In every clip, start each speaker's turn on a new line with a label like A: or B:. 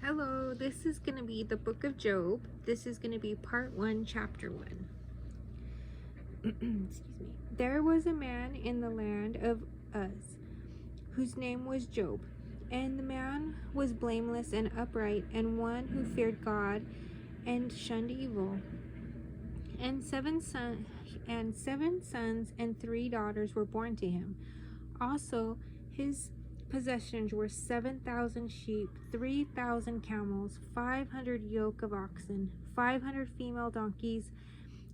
A: Hello, this is going to be the book of Job. This is going to be part 1, chapter 1. Excuse me. There was a man in the land of Uz, whose name was Job. And the man was blameless and upright, and one who feared God and shunned evil. And seven sons and 3 daughters were born to him. Also, his possessions were 7,000 sheep, 3,000 camels, 500 yoke of oxen, 500 female donkeys,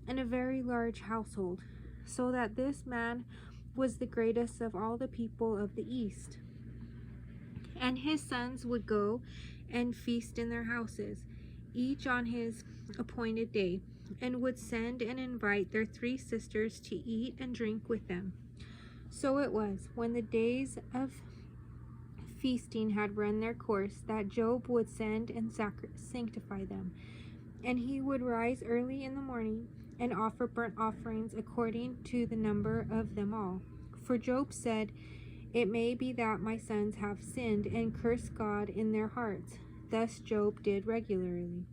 A: and a very large household, so that this man was the greatest of all the people of the East. And his sons would go and feast in their houses, each on his appointed day, and would send and invite their 3 sisters to eat and drink with them. So it was, when the days of feasting had run their course, that Job would send and sanctify them. And he would rise early in the morning and offer burnt offerings according to the number of them all. For Job said, "It may be that my sons have sinned and cursed God in their hearts." Thus Job did regularly.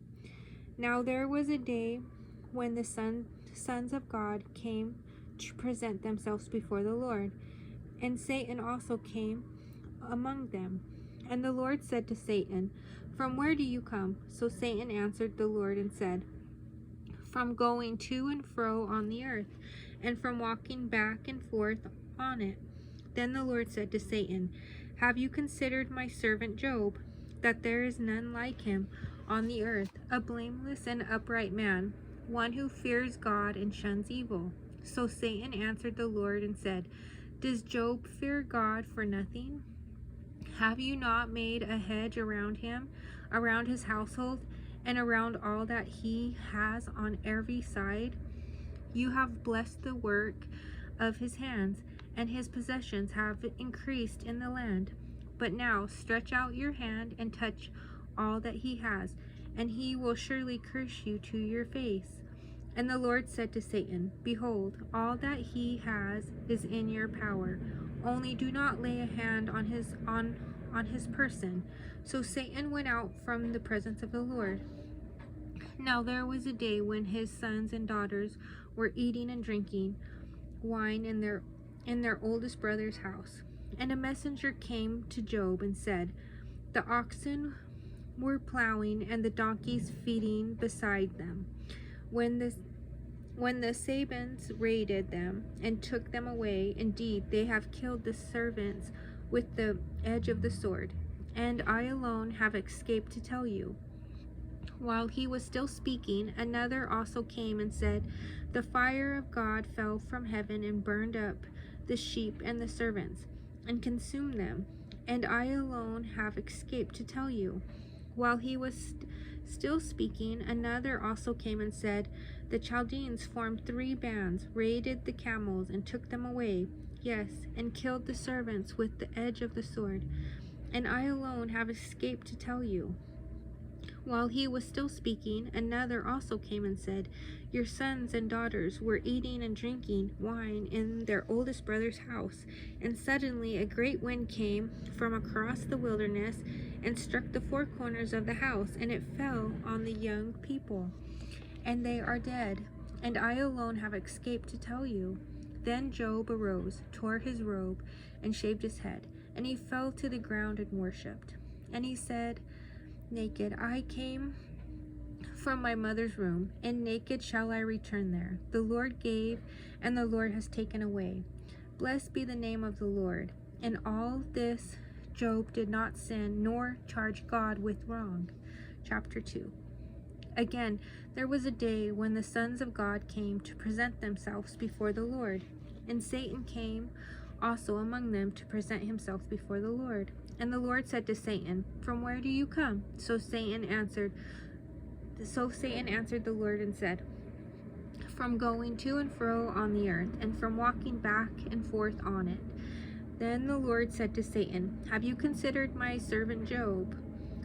A: Now there was a day when the sons of God came to present themselves before the Lord, and Satan also came among them. And the Lord said to Satan, "From where do you come?" So Satan answered the Lord and said, "From going to and fro on the earth, and from walking back and forth on it." Then the Lord said to Satan, "Have you considered my servant Job, that there is none like him on the earth, a blameless and upright man, one who fears God and shuns evil?" So Satan answered the Lord and said, "Does Job fear God for nothing? Have you not made a hedge around him, around his household, and around all that he has on every side? You have blessed the work of his hands, and his possessions have increased in the land. But now stretch out your hand and touch all that he has, and he will surely curse you to your face." And the Lord said to Satan, "Behold, all that he has is in your power. Only do not lay a hand on his person." So Satan went out from the presence of the Lord. Now there was a day when his sons and daughters were eating and drinking wine in their oldest brother's house. And a messenger came to Job and said, "The oxen were plowing and the donkeys feeding beside them, when the Sabines raided them and took them away. Indeed, they have killed the servants with the edge of the sword, and I alone have escaped to tell you." While he was still speaking, another also came and said, "The fire of God fell from heaven and burned up the sheep and the servants, and consumed them, and I alone have escaped to tell you." While he was still speaking, another also came and said, "The Chaldeans formed 3 bands, raided the camels, and took them away, yes, and killed the servants with the edge of the sword, and I alone have escaped to tell you." While he was still speaking, another also came and said, "Your sons and daughters were eating and drinking wine in their oldest brother's house, and suddenly a great wind came from across the wilderness and struck the 4 corners of the house, and it fell on the young people, and they are dead, and I alone have escaped to tell you." Then Job arose, tore his robe, and shaved his head, and he fell to the ground and worshipped. And he said, "Naked I came from my mother's womb, and naked shall I return there. The Lord gave, and the Lord has taken away. Blessed be the name of the Lord." In all this Job did not sin, nor charge God with wrong. Chapter 2. Again, there was a day when the sons of God came to present themselves before the Lord, and Satan came also among them to present himself before the Lord. And the Lord said to Satan, "From where do you come?" So Satan answered the Lord and said, "From going to and fro on the earth, and from walking back and forth on it." Then the Lord said to Satan, "Have you considered my servant Job,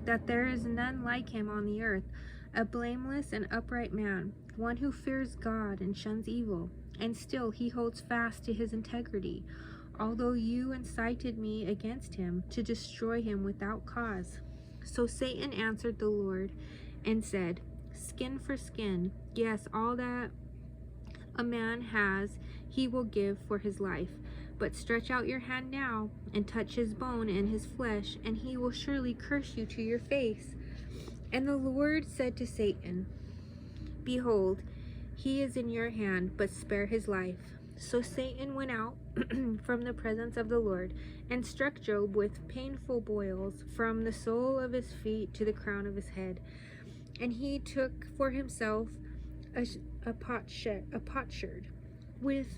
A: that there is none like him on the earth, a blameless and upright man, one who fears God and shuns evil, and still he holds fast to his integrity, although you incited me against him to destroy him without cause?" So Satan answered the Lord and said, Skin for skin, yes, all that a man has, he will give for his life. But stretch out your hand now and touch his bone and his flesh, and he will surely curse you to your face. And the Lord said to Satan, Behold, he is in your hand, but spare his life. So Satan went out from the presence of the Lord and struck Job with painful boils from the sole of his feet to the crown of his head. And he took for himself a potsherd with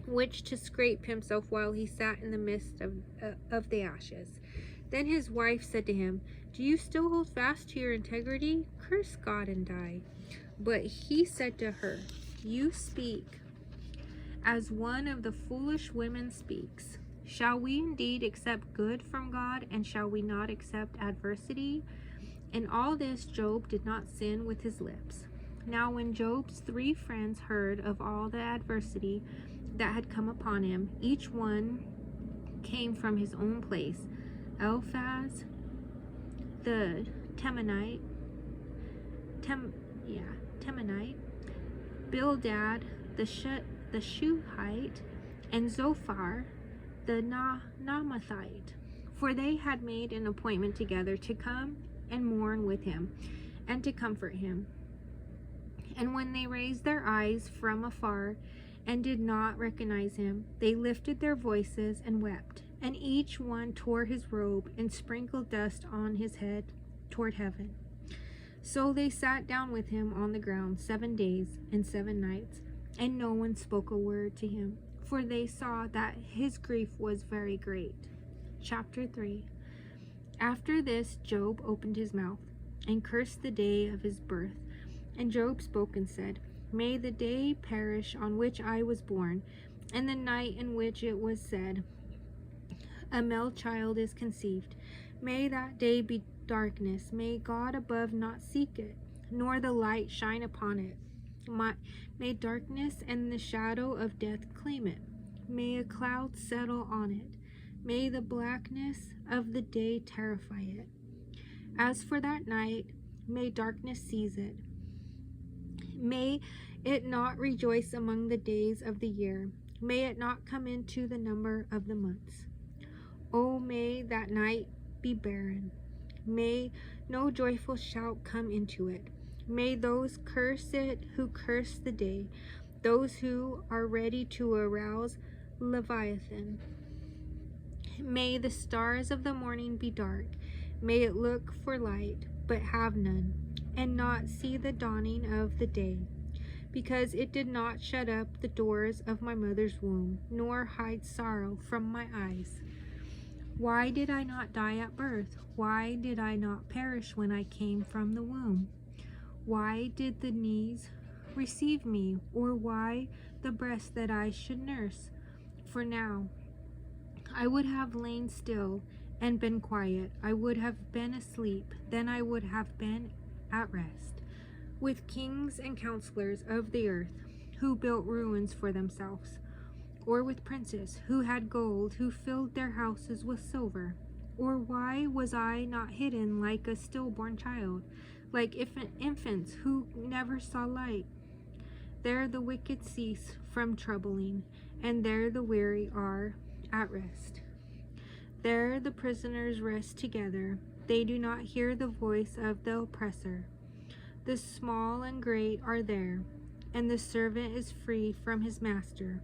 A: which to scrape himself while he sat in the midst of the ashes. Then his wife said to him, Do you still hold fast to your integrity? Curse God and die. But he said to her, You speak as one of the foolish women speaks. Shall we indeed accept good from God, and shall we not accept adversity? In all this Job did not sin with his lips. Now when Job's 3 friends heard of all the adversity that had come upon him, each one came from his own place. Eliphaz the Temanite, Bildad the Shuhite, and Zophar the Naamathite, for they had made an appointment together to come and mourn with him, and to comfort him. And when they raised their eyes from afar, and did not recognize him, they lifted their voices and wept, and each one tore his robe, and sprinkled dust on his head toward heaven. So they sat down with him on the ground 7 days and 7 nights, and no one spoke a word to him, for they saw that his grief was very great. Chapter 3. After this, Job opened his mouth and cursed the day of his birth. And Job spoke and said, May the day perish on which I was born, and the night in which it was said, A male child is conceived. May that day be darkness. May God above not seek it, nor the light shine upon it. May darkness and the shadow of death claim it. May a cloud settle on it. May the blackness of the day terrify it. As for that night, may darkness seize it. May it not rejoice among the days of the year. May it not come into the number of the months. Oh, may that night be barren. May no joyful shout come into it. May those curse it who curse the day, those who are ready to arouse Leviathan. May the stars of the morning be dark. May it look for light, but have none, and not see the dawning of the day. Because it did not shut up the doors of my mother's womb, nor hide sorrow from my eyes. Why did I not die at birth? Why did I not perish when I came from the womb? Why did the knees receive me, or why the breast that I should nurse? For now I would have lain still and been quiet. I would have been asleep, then I would have been at rest, with kings and counselors of the earth, who built ruins for themselves, or with princes who had gold, who filled their houses with silver. Or why was I not hidden like a stillborn child, like infants who never saw light? There the wicked cease from troubling, and there the weary are at rest. There the prisoners rest together. They do not hear the voice of the oppressor. The small and great are there, and the servant is free from his master.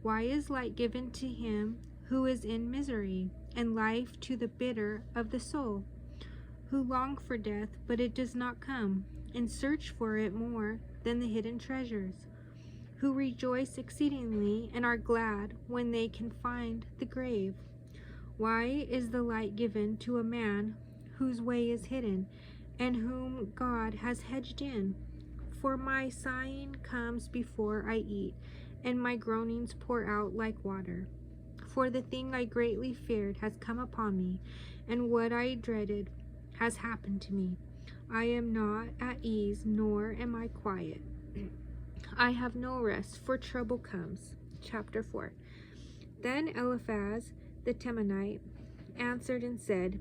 A: Why is light given to him who is in misery, and life to the bitter of the soul, who long for death, but it does not come, and search for it more than the hidden treasures, who rejoice exceedingly and are glad when they can find the grave? Why is the light given to a man whose way is hidden, and whom God has hedged in? For my sighing comes before I eat, and my groanings pour out like water. For the thing I greatly feared has come upon me, and what I dreaded has happened to me. I am not at ease, nor am I quiet. I have no rest, for trouble comes. Chapter 4. Then Eliphaz the Temanite answered and said,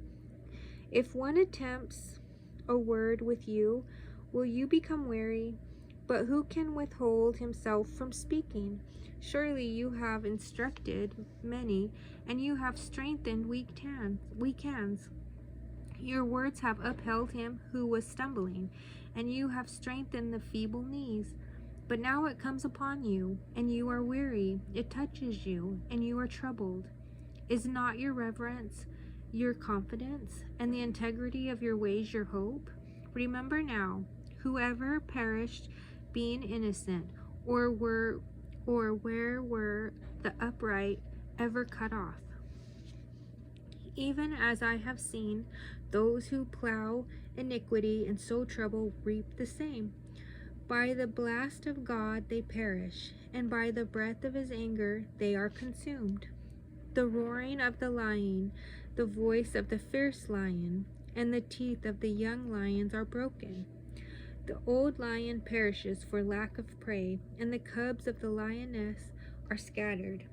A: If one attempts a word with you, will you become weary? But who can withhold himself from speaking? Surely you have instructed many, and you have strengthened weak hands. Your words have upheld him who was stumbling, and you have strengthened the feeble knees. But now it comes upon you, and you are weary. It touches you, and you are troubled. Is not your reverence your confidence, and the integrity of your ways your hope? Remember now, whoever perished being innocent, or where were the upright ever cut off? Even as I have seen, those who plow iniquity and sow trouble reap the same. By the blast of God they perish, and by the breath of his anger they are consumed. The roaring of the lion, the voice of the fierce lion, and the teeth of the young lions are broken. The old lion perishes for lack of prey, and the cubs of the lioness are scattered.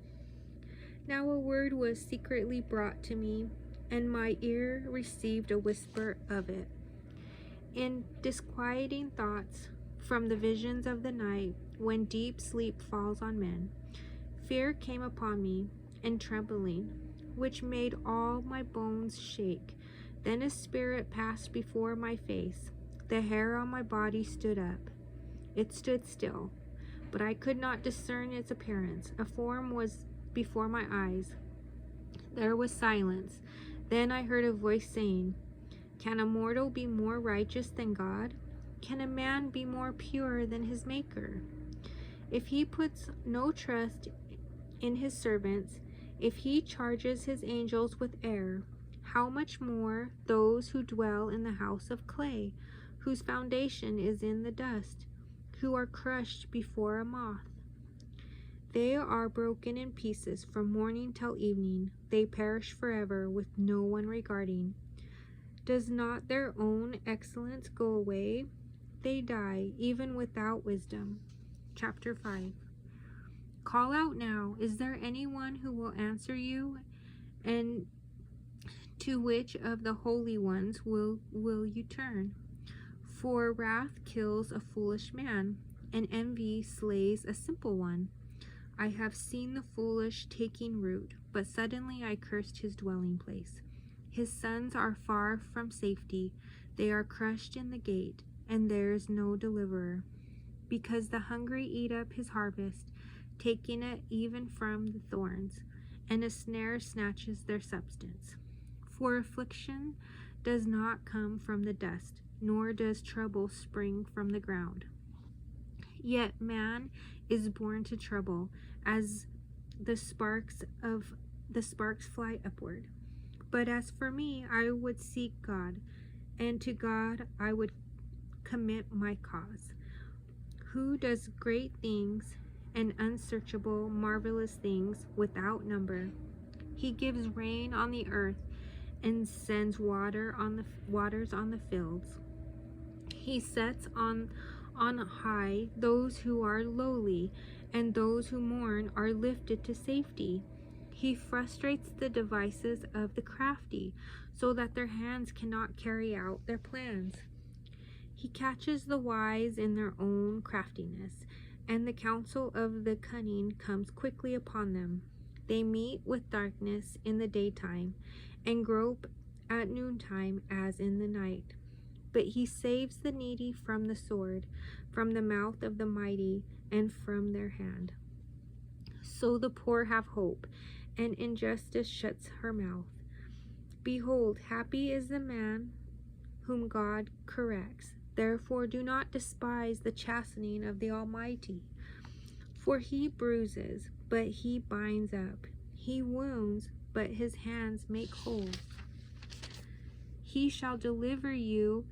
A: Now a word was secretly brought to me, and my ear received a whisper of it. In disquieting thoughts from the visions of the night, when deep sleep falls on men, fear came upon me, and trembling, which made all my bones shake. Then a spirit passed before my face. The hair on my body stood up. It stood still, but I could not discern its appearance. A form was before my eyes. There was silence. Then I heard a voice saying, "Can a mortal be more righteous than God? Can a man be more pure than his Maker? If he puts no trust in his servants, if he charges his angels with error, how much more those who dwell in the house of clay, whose foundation is in the dust, who are crushed before a moth? They are broken in pieces from morning till evening. They perish forever with no one regarding. Does not their own excellence go away? They die even without wisdom." Chapter 5. Call out now. Is there anyone who will answer you? And to which of the holy ones will you turn? For wrath kills a foolish man, and envy slays a simple one. I have seen the foolish taking root, but suddenly I cursed his dwelling place. His sons are far from safety. They are crushed in the gate, and there is no deliverer. Because the hungry eat up his harvest, taking it even from the thorns, and a snare snatches their substance. For affliction does not come from the dust, nor does trouble spring from the ground. Yet man is born to trouble, as the sparks fly upward. But as for me, I would seek God, and to God I would commit my cause, who does great things and unsearchable, marvelous things without number. He gives rain on the earth and sends waters on the fields. He sets on high those who are lowly, and those who mourn are lifted to safety. He frustrates the devices of the crafty, so that their hands cannot carry out their plans. He catches the wise in their own craftiness, and the counsel of the cunning comes quickly upon them. They meet with darkness in the daytime, and grope at noontime as in the night. But he saves the needy from the sword, from the mouth of the mighty, and from their hand. So the poor have hope, and injustice shuts her mouth. Behold, happy is the man whom God corrects. Therefore do not despise the chastening of the Almighty. For he bruises, but he binds up. He wounds, but his hands make whole. He shall deliver you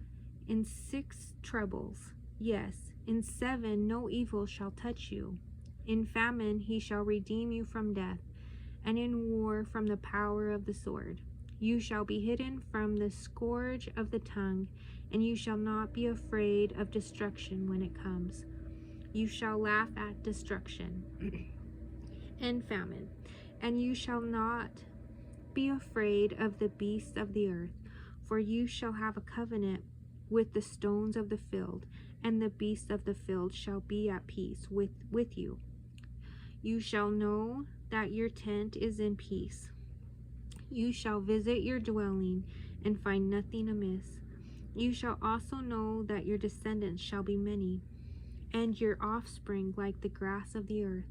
A: in 6 troubles. Yes, in 7 no evil shall touch you. In famine he shall redeem you from death, and in war from the power of the sword. You shall be hidden from the scourge of the tongue, and you shall not be afraid of destruction when it comes. You shall laugh at destruction and famine, and you shall not be afraid of the beasts of the earth, for you shall have a covenant with the stones of the field, and the beasts of the field shall be at peace with you. You shall know that your tent is in peace. You shall visit your dwelling and find nothing amiss. You shall also know that your descendants shall be many, and your offspring like the grass of the earth.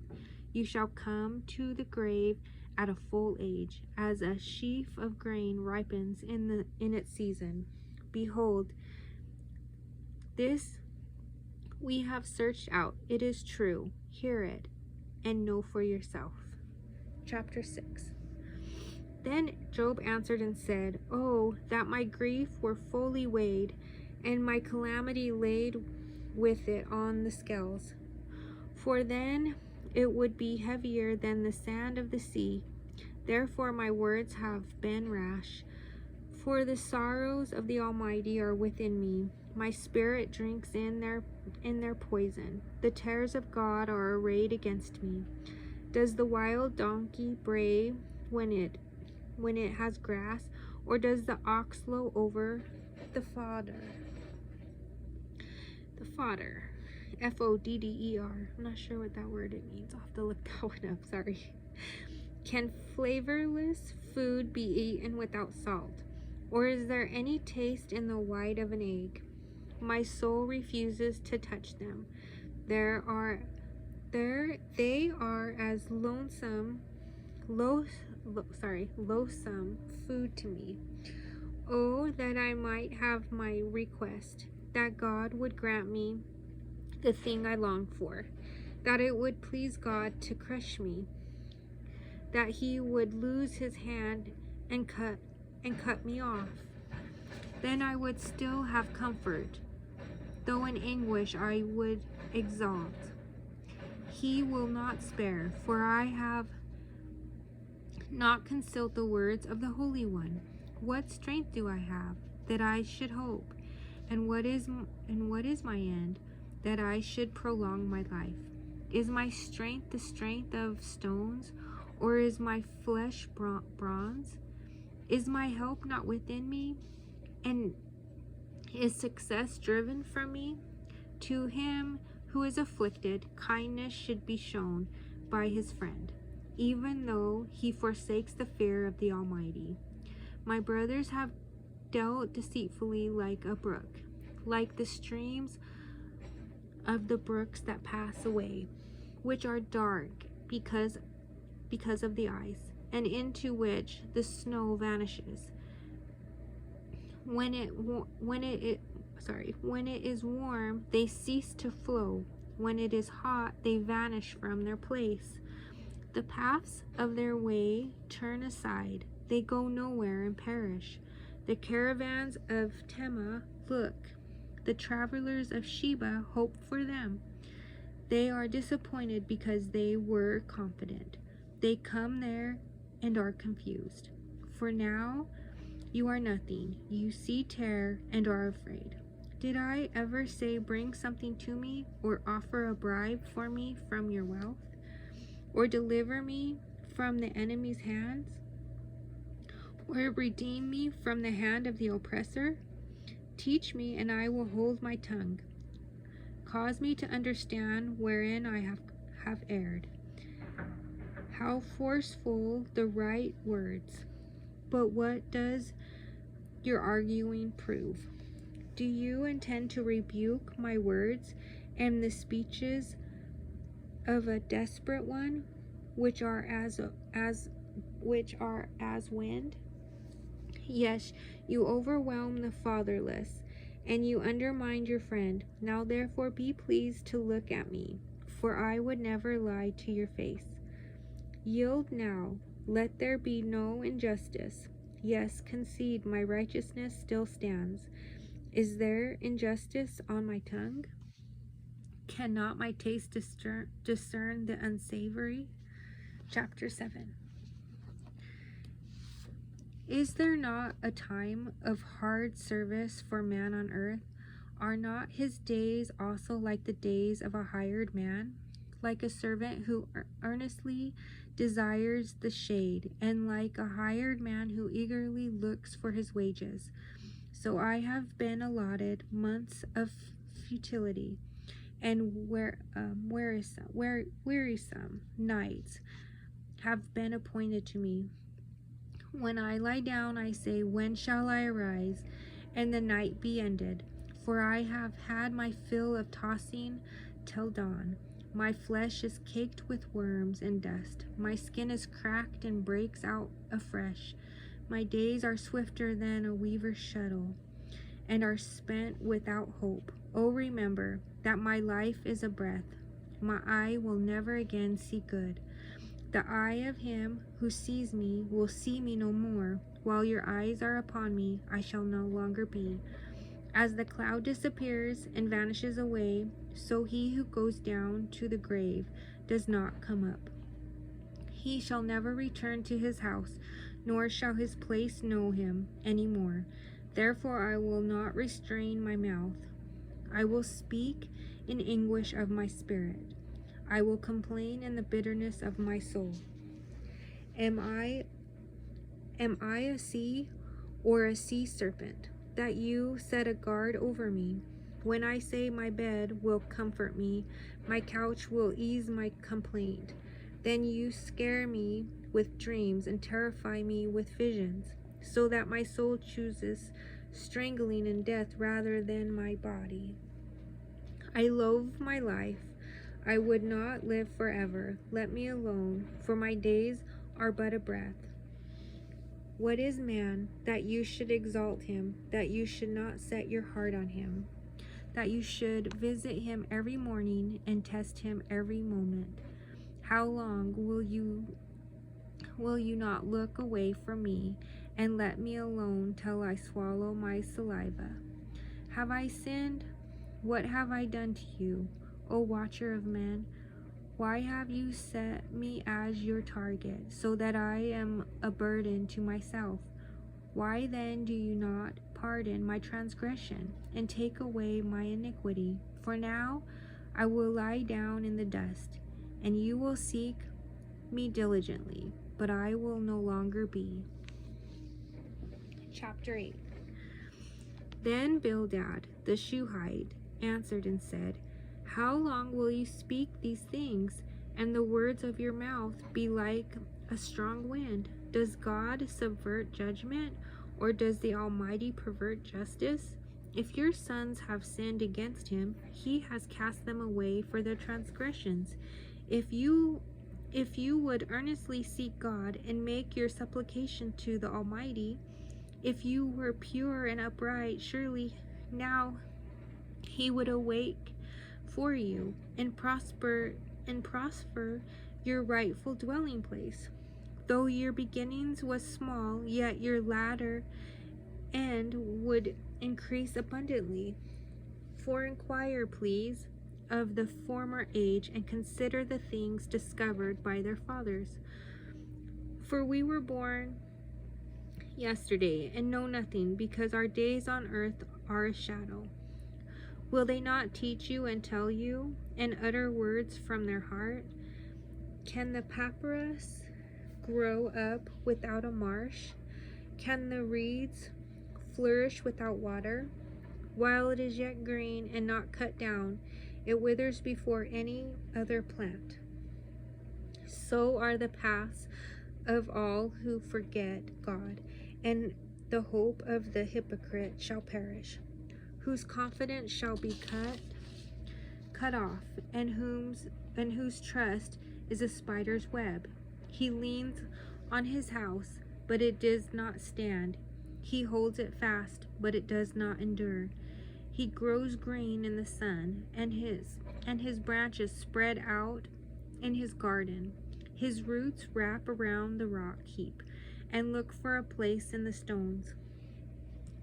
A: You shall come to the grave at a full age, as a sheaf of grain ripens in its season. Behold, this we have searched out. It is true. Hear it, and know for yourself. Chapter 6. Then Job answered and said, Oh, that my grief were fully weighed, and my calamity laid with it on the scales. For then it would be heavier than the sand of the sea. Therefore my words have been rash. For the sorrows of the Almighty are within me. My spirit drinks in their poison. The terrors of God are arrayed against me. Does the wild donkey bray when it has grass, or does the ox low over the fodder? The fodder. Fodder. I'm not sure what that word it means. I'll have to look that one up. Sorry. Can flavorless food be eaten without salt? Or is there any taste in the white of an egg? My soul refuses to touch them. They are as loathsome food to me. Oh, that I might have my request, that God would grant me the thing I long for, that it would please God to crush me, that he would lose his hand and cut me off. Then I would still have comfort, though in anguish I would exult. He will not spare, for I have not concealed the words of the Holy One. What strength do I have, that I should hope? And what is my end, that I should prolong my life? Is my strength the strength of stones, or is my flesh bronze? Is my help not within me, and is success driven from me? To him who is afflicted, kindness should be shown by his friend, even though he forsakes the fear of the Almighty. My brothers have dealt deceitfully like a brook, like the streams of the brooks that pass away, which are dark because of the ice, and into which the snow vanishes. When it is warm, they cease to flow. When it is hot, they vanish from their place. The paths of their way turn aside. They go nowhere and perish. The caravans of Tema look. The travelers of Sheba hope for them. They are disappointed because they were confident. They come there and are confused. For now you are nothing. You see terror and are afraid. Did I ever say, bring something to me, or offer a bribe for me from your wealth, or deliver me from the enemy's hands, or redeem me from the hand of the oppressor? Teach me, and I will hold my tongue. Cause me to understand wherein I have erred. How forceful the right words! But what does your arguing prove? Do you intend to rebuke my words and the speeches of a desperate one, which are as wind? Yes, you overwhelm the fatherless, and you undermine your friend. Now therefore be pleased to look at me, for I would never lie to your face. Yield now, let there be no injustice. Yes, concede, my righteousness still stands. Is there injustice on my tongue? Cannot my taste discern the unsavory? Chapter 7. Is there not a time of hard service for man on earth? Are not his days also like the days of a hired man, like a servant who earnestly desires the shade, and like a hired man who eagerly looks for his wages? So I have been allotted months of futility, and wearisome nights have been appointed to me. When I lie down, I say, when shall I arise, and the night be ended? For I have had my fill of tossing till dawn. My flesh is caked with worms and dust. My skin is cracked and breaks out afresh. My days are swifter than a weaver's shuttle, and are spent without hope. Oh, remember that my life is a breath. My eye will never again see good. The eye of him who sees me will see me no more. While your eyes are upon me, I shall no longer be. As the cloud disappears and vanishes away, so he who goes down to the grave does not come up. He shall never return to his house, nor shall his place know him any more. Therefore I will not restrain my mouth. I will speak in anguish of my spirit. I will complain in the bitterness of my soul. Am I a sea or a sea serpent, that you set a guard over me? When I say my bed will comfort me, my couch will ease my complaint, then you scare me with dreams and terrify me with visions, so that my soul chooses strangling and death rather than my body. I loathe my life. I would not live forever. Let me alone, for my days are but a breath. What is man, that you should exalt him, that you should not set your heart on him, that you should visit him every morning and test him every moment? How long will you not look away from me and let me alone till I swallow my saliva? Have I sinned? What have I done to you, O watcher of men? Why have you set me as your target, so that I am a burden to myself? Why then do you not pardon my transgression and take away my iniquity? For now I will lie down in the dust, and you will seek me diligently, but I will no longer be. Chapter 8. Then Bildad the Shuhite answered and said, how long will you speak these things, and the words of your mouth be like a strong wind? Does God subvert judgment, or does the Almighty pervert justice? If your sons have sinned against him, he has cast them away for their transgressions. If you would earnestly seek God and make your supplication to the Almighty, if you were pure and upright, surely now he would awake for you and prosper your rightful dwelling place. Though your beginnings was small, yet your latter end would increase abundantly. For inquire, please, of the former age, and consider the things discovered by their fathers. For we were born yesterday and know nothing, because our days on earth are a shadow. Will they not teach you and tell you, and utter words from their heart? Can the papyrus grow up without a marsh? Can the reeds flourish without water? While it is yet green and not cut down, it withers before any other plant. So are the paths of all who forget God, and the hope of the hypocrite shall perish, whose confidence shall be cut off, and whose trust is a spider's web. He leans on his house, but it does not stand. He holds it fast, but it does not endure. He grows green in the sun, and his branches spread out in his garden. His roots wrap around the rock heap and look for a place in the stones.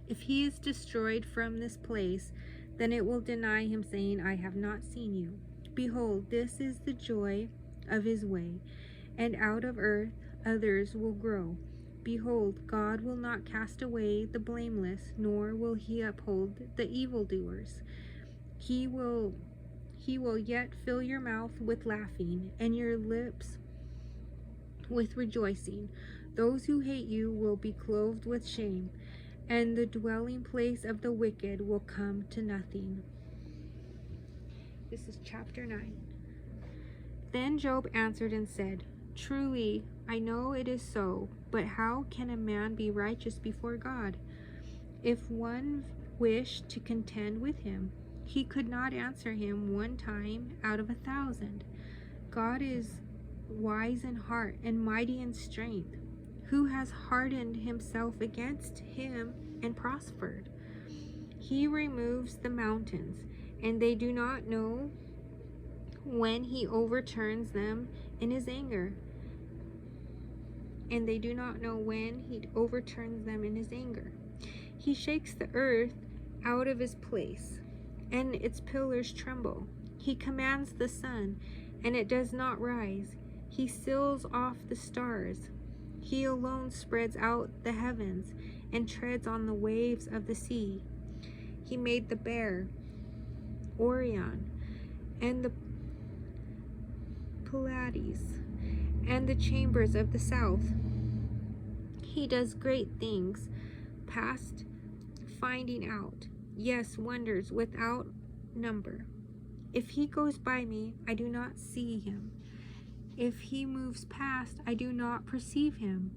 A: If he is destroyed from this place, then it will deny him, saying, I have not seen you. Behold, this is the joy of his way, and out of earth others will grow. Behold, God will not cast away the blameless, nor will he uphold the evildoers. He will yet fill your mouth with laughing, and your lips with rejoicing. Those who hate you will be clothed with shame, and the dwelling place of the wicked will come to nothing. This is chapter 9. Then Job answered and said, Truly, I know it is so, but how can a man be righteous before God? If one wished to contend with him, he could not answer him one time out of 1,000. God is wise in heart and mighty in strength. Who has hardened himself against him and prospered? He removes the mountains, and they do not know when he overturns them in his anger. And they do not know when he overturns them in his anger. He shakes the earth out of his place, and its pillars tremble. He commands the sun, and it does not rise. He seals off the stars. He alone spreads out the heavens and treads on the waves of the sea. He made the bear, Orion, and the Pleiades, and the chambers of the south. He does great things, past finding out, yes, wonders without number. If he goes by me, I do not see him. If he moves past, I do not perceive him.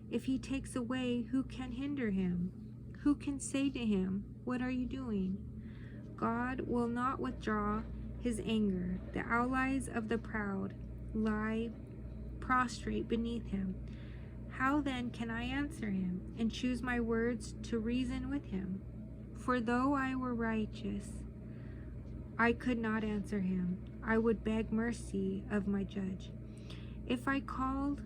A: If he takes away, who can hinder him? Who can say to him, What are you doing? God will not withdraw his anger. The allies of the proud lie prostrate beneath him. How then can I answer him and choose my words to reason with him? For though I were righteous, I could not answer him. I would beg mercy of my judge. If I called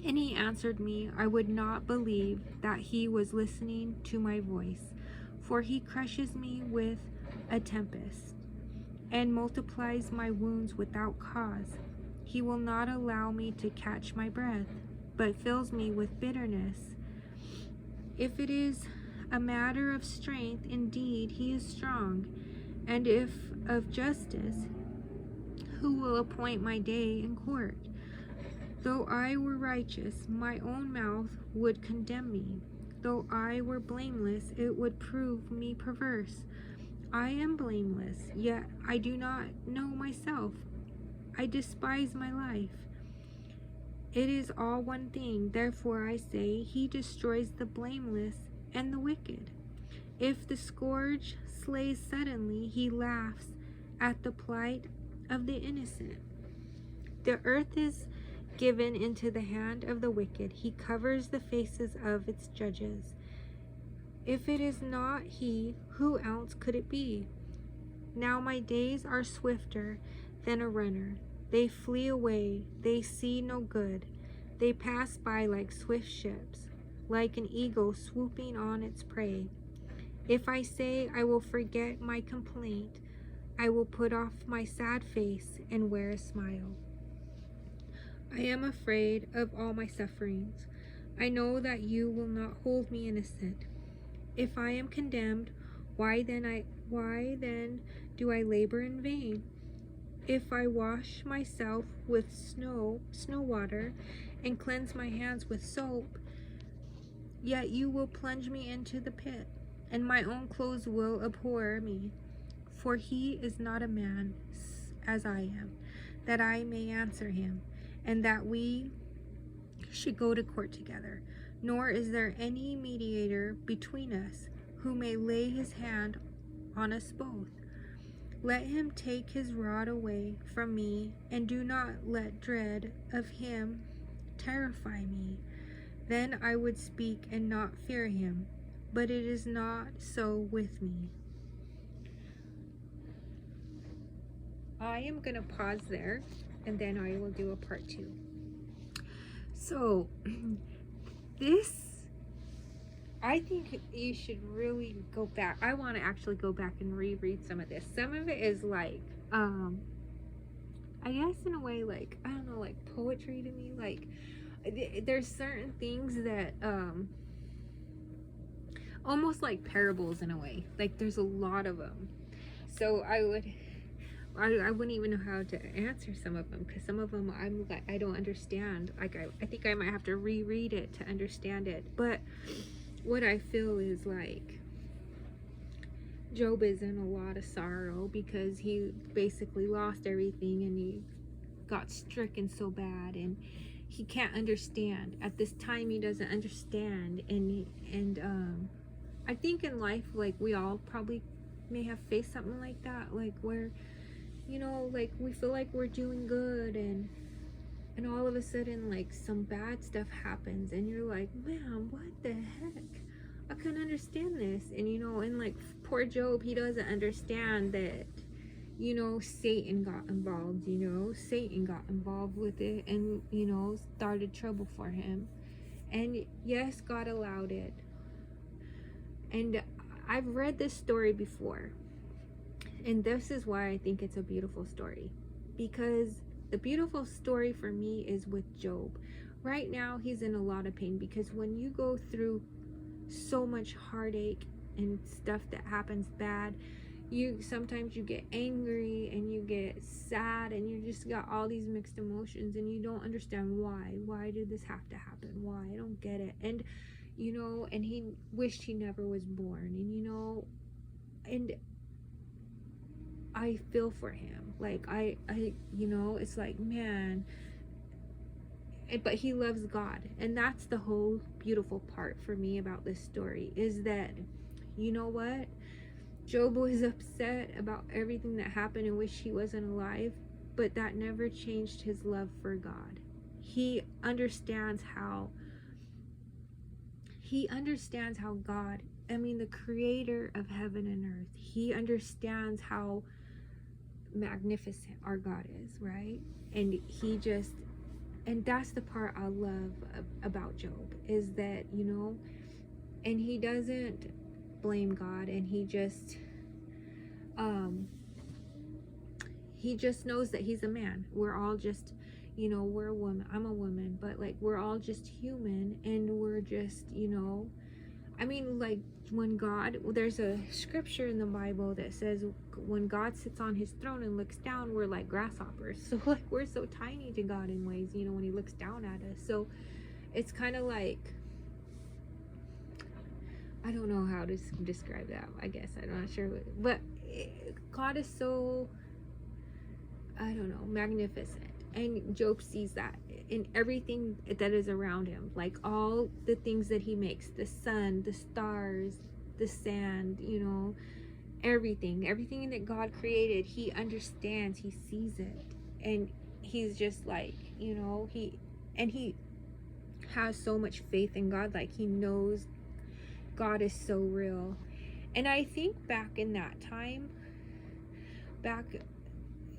A: and he answered me, I would not believe that he was listening to my voice. For he crushes me with a tempest and multiplies my wounds without cause. He will not allow me to catch my breath, but fills me with bitterness. If it is a matter of strength, indeed he is strong, and if of justice, who will appoint my day in court? Though I were righteous, my own mouth would condemn me. Though I were blameless, it would prove me perverse. I am blameless, yet I do not know myself. I despise my life. It is all one thing, therefore I say, he destroys the blameless and the wicked. If the scourge slays suddenly, he laughs at the plight of the innocent. The earth is given into the hand of the wicked. He covers the faces of its judges. If it is not he, who else could it be? Now my days are swifter than a runner. They flee away, they see no good. They pass by like swift ships, like an eagle swooping on its prey. If I say I will forget my complaint, I will put off my sad face and wear a smile. I am afraid of all my sufferings. I know that you will not hold me innocent. If I am condemned, why then do I labor in vain? If I wash myself with snow water, and cleanse my hands with soap, yet you will plunge me into the pit, and my own clothes will abhor me. For he is not a man as I am, that I may answer him, and that we should go to court together. Nor is there any mediator between us, who may lay his hand on us both. Let him take his rod away from me, and do not let dread of him terrify me. Then I would speak and not fear him, but it is not so with me. I am going to pause there, and then I will do a part 2. So, I think you should really go back. I want to actually go back and reread some of this. Some of it is like, I guess in a way, like, I don't know, like poetry to me. Like, there's certain things that, almost like parables in a way. Like, there's a lot of them. So I wouldn't even know how to answer some of them, because some of them I'm like, I don't understand. Like, I think I might have to reread it to understand it. But what I feel is like Job is in a lot of sorrow because he basically lost everything and he got stricken so bad, and he can't understand at this time. He doesn't understand, and I think in life, like, we all probably may have faced something like that, like where, like, we feel like we're doing good, and all of a sudden, like, some bad stuff happens and you're like, man, what the heck, I couldn't understand this. And like, poor Job, he doesn't understand that, Satan got involved. Satan got involved with it, and started trouble for him. And yes, God allowed it. And I've read this story before, and this is why I think it's a beautiful story, because the beautiful story for me is with Job. Right now, he's in a lot of pain, because when you go through so much heartache and stuff that happens bad, sometimes you get angry and you get sad and you just got all these mixed emotions, and you don't understand why did this have to happen, why, I don't get it. And and he wished he never was born, and I feel for him. Like, I it's like, man. But he loves God, and that's the whole beautiful part for me about this story, is that, what, Job was upset about everything that happened and wished he wasn't alive, but that never changed his love for God. He understands how God, the creator of heaven and earth, he understands how magnificent our God is, right? And and that's the part I love about Job, is that, and he doesn't blame God, and he just knows that he's a man. We're all just, we're a woman. I'm a woman, but like, we're all just human, and we're just, like, when God, there's a scripture in the Bible that says when God sits on his throne and looks down, we're like grasshoppers. So like, we're so tiny to God in ways, when he looks down at us. So it's kind of like, I don't know how to describe that. I guess I'm not sure, but God is so, I don't know, magnificent. And Job sees that in everything that is around him, like all the things that he makes, the sun, the stars, the sand, everything that God created. He understands, he sees it, and he's just like, he has so much faith in God. Like, he knows God is so real. And I think back in that time,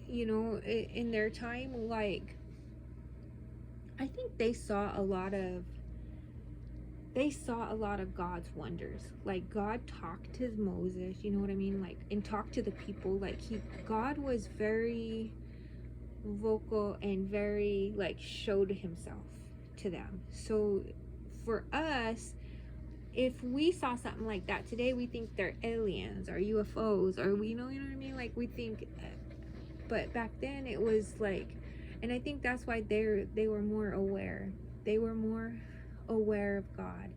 A: in their time, like, I think they saw a lot of God's wonders. Like, God talked to Moses, you know what I mean? Like, and talked to the people. Like, God was very vocal and very, like, showed himself to them. So for us, if we saw something like that today, we think they're aliens or UFOs, or you know what I mean? Like, we think, but back then it was like, and I think that's why they were more aware. They were more aware of God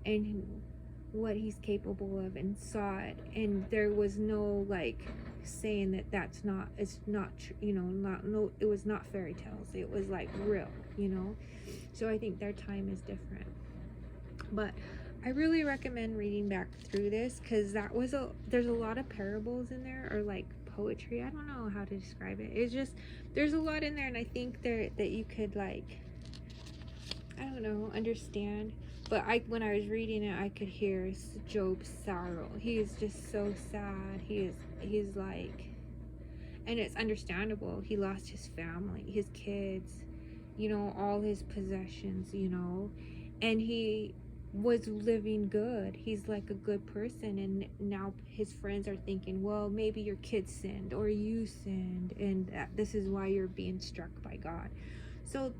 A: and what he's capable of, and saw it. And there was no, like, saying that it's not, no, it was not fairy tales. It was like real, So I think their time is different. But I really recommend reading back through this, because there's a lot of parables in there, or like poetry. I don't know how to describe it. It's just, there's a lot in there, and I think that you could, like, I don't know, understand. But when I was reading it, I could hear Job's sorrow. He is just so sad. He's like, and it's understandable. He lost his family, his kids, all his possessions, and he was living good. He's like a good person, and now his friends are thinking, well, maybe your kids sinned or you sinned, and this is why you're being struck by God. So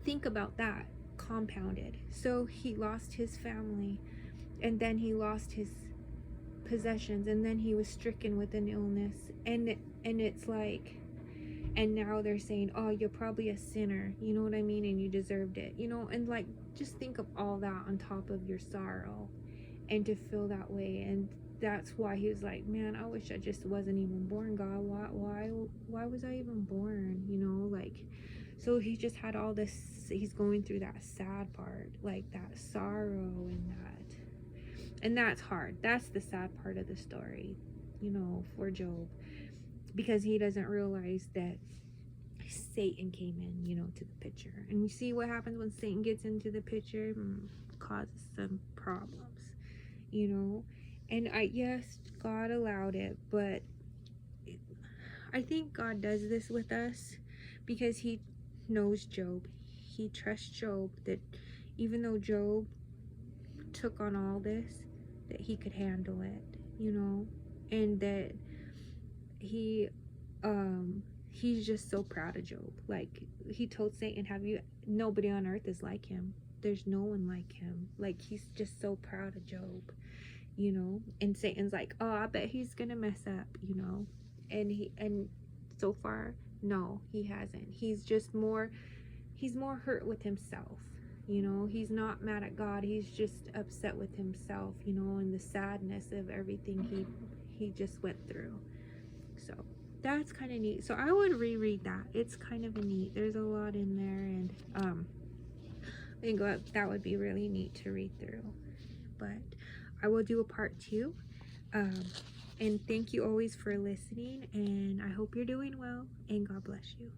A: think about that compounded. So he lost his family, and then he lost his possessions, and then he was stricken with an illness, and it's like, and now they're saying, oh, you're probably a sinner, you know what I mean, and you deserved it, you know. And like, just think of all that on top of your sorrow, and to feel that way. And that's why he was like, man, I wish I just wasn't even born, God. Why was I even born, you know? Like, so he just had all this, he's going through that sad part, like that sorrow, and that's hard. That's the sad part of the story, you know, for Job, because he doesn't realize that Satan came in, you know, to the picture. And you see what happens when Satan gets into the picture? Causes some problems, you know. And yes, God allowed it, but I think God does this with us because he knows Job. He trusts Job, that even though Job took on all this, that he could handle it, you know. And that he he's just so proud of Job. Like, he told Satan, nobody on earth is like him. There's no one like him. Like, he's just so proud of Job, you know. And Satan's like, oh, I bet he's gonna mess up, you know. And so far, no, he hasn't. He's more hurt with himself, you know. He's not mad at God. He's just upset with himself, you know, and the sadness of everything he just went through. So that's kind of neat. So I would reread that. It's kind of neat. There's a lot in there, and I think that would be really neat to read through. But I will do a part 2. And thank you always for listening, and I hope you're doing well, and God bless you.